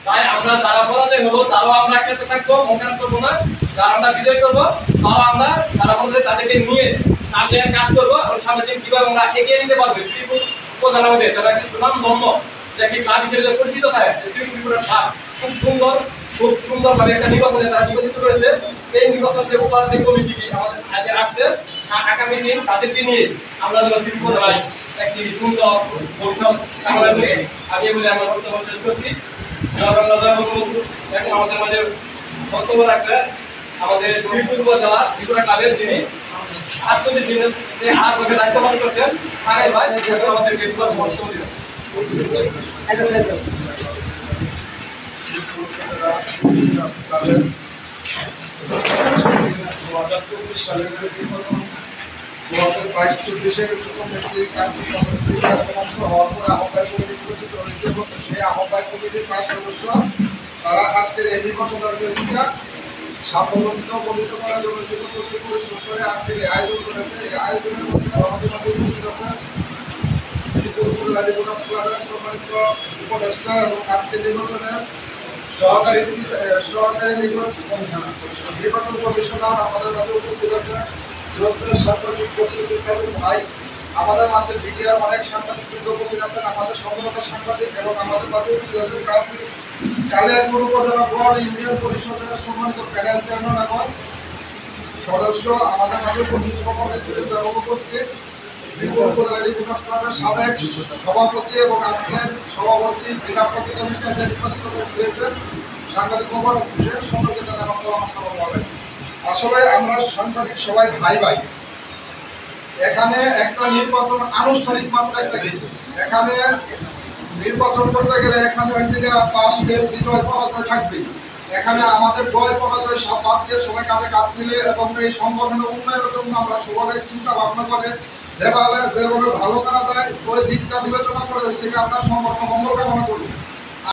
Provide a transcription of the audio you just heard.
তাই আমরা যারা পরাজয় হবো তারাও আমরা একসাথে থাকবো, মন খারাপ করবো না। যারা আমরা বিজয় করবো তারাও আমরা যারা পরাজয় তাদেরকে নিয়ে সামনে কাজ করবো এবং সামনের দিন কিভাবে আমরা এগিয়ে নিতে পারবো। শ্রীপুর উপজেলার মধ্যে যারা একটি সুনাম ধর্ম যে একটি ক্লাব হিসেবে পরিচিত থাকে, শ্রীপুরের ক্লাব খুব সুন্দরভাবে একটা নির্বাচনে তারা নির্বাচিত করেছে। এই নির্বাচন যে উপাধি কমিটি আমাদের আগে আসছে, আগামী দিন তাদেরকে নিয়ে আমরা যেন শ্রীপুর জেলায় একটি সুন্দর ভবিষ্যৎ কামনা করি। আমি বলে আমার বক্তব্য শেষ করছি। এখন আমাদের মাঝে বক্তব্য রাখবে আমাদের শ্রীপুর উপজেলার ত্রিপুরা ক্লাবের যিনি আত্মীয় ছিলেন, যে 8 বছর দায়িত্ব পালন করছেন, তারাই ভাই আমাদেরকে বক্তব্য দিবেন। সালের 2022-24 কমিটি কার্যক্রম সমাপ্ত হওয়ার পর আহ্বায়ক কমিটি গঠিত হয়েছে এবং সেই আহ্বায়ক কমিটির 5 সদস্য তারা আজকের এই নির্বাচন কার্যসূচিটা সাফল্যমণ্ডিত করার জন্য পরিশ্রম করে আজকের এই আয়োজন করেছে। এই আয়োজনের মধ্যে আমাদের মাঝে উপস্থিত আছেন শ্রীপুর উপজেলা রিপোর্টার্স ক্লাবের সম্মানিত উপদেষ্টা এবং আজকের নির্বাচনের সহকারী নির্বাচন কমিশনার আমাদের মাঝে উপস্থিত আছে। শ্রদ্ধেয় সাংবাদিক ভাই, আমাদের মাঝে মিডিয়ার অনেক সাংবাদিকবৃন্দ উপস্থিত আছেন, আমাদের সংগঠনের সাংবাদিক এবং আমাদের মাঝে উপস্থিত আছেন কালিয়াকৈর উপজেলা বড় ইউনিয়ন পরিষদের সম্মানিত প্যানেল চেয়ারম্যান এবং সদস্য আমাদের মাঝে উপস্থিত শ্রীপুর উপজেলা রিপোর্টার্স ক্লাবের সাবেক সভাপতি এবং আজকের সভাপতি বিনা প্রতিদ্বন্দ্বিতায় নির্বাচিত হয়েছেন সাংবাদিক মোবারক হোসেন। সঙ্গে আসসালামু আলাইকুম। আসলে আমরা সাংবাদিক সবাই ভাই ভাই। এখানে একটা নির্বাচন আনুষ্ঠানিক মাত্র একটা কিছু, এখানে নির্বাচন করতে গেলে এখানে হয়েছে যে পাশ ফেল বিজয় পরাজয় থাকবে। এখানে আমাদের জয় পরাজয় সব বাদ দিয়ে সবাই কাঁধে কাঁধ মিলে এবং এই সংগঠনের উন্নয়নের জন্য আমরা সবাই চিন্তা ভাবনা করে যেভাবে ভালো করা যায় ওই দিকটা বিবেচনা করে সেটা আমরা সংগঠন মঙ্গল কামনা করি।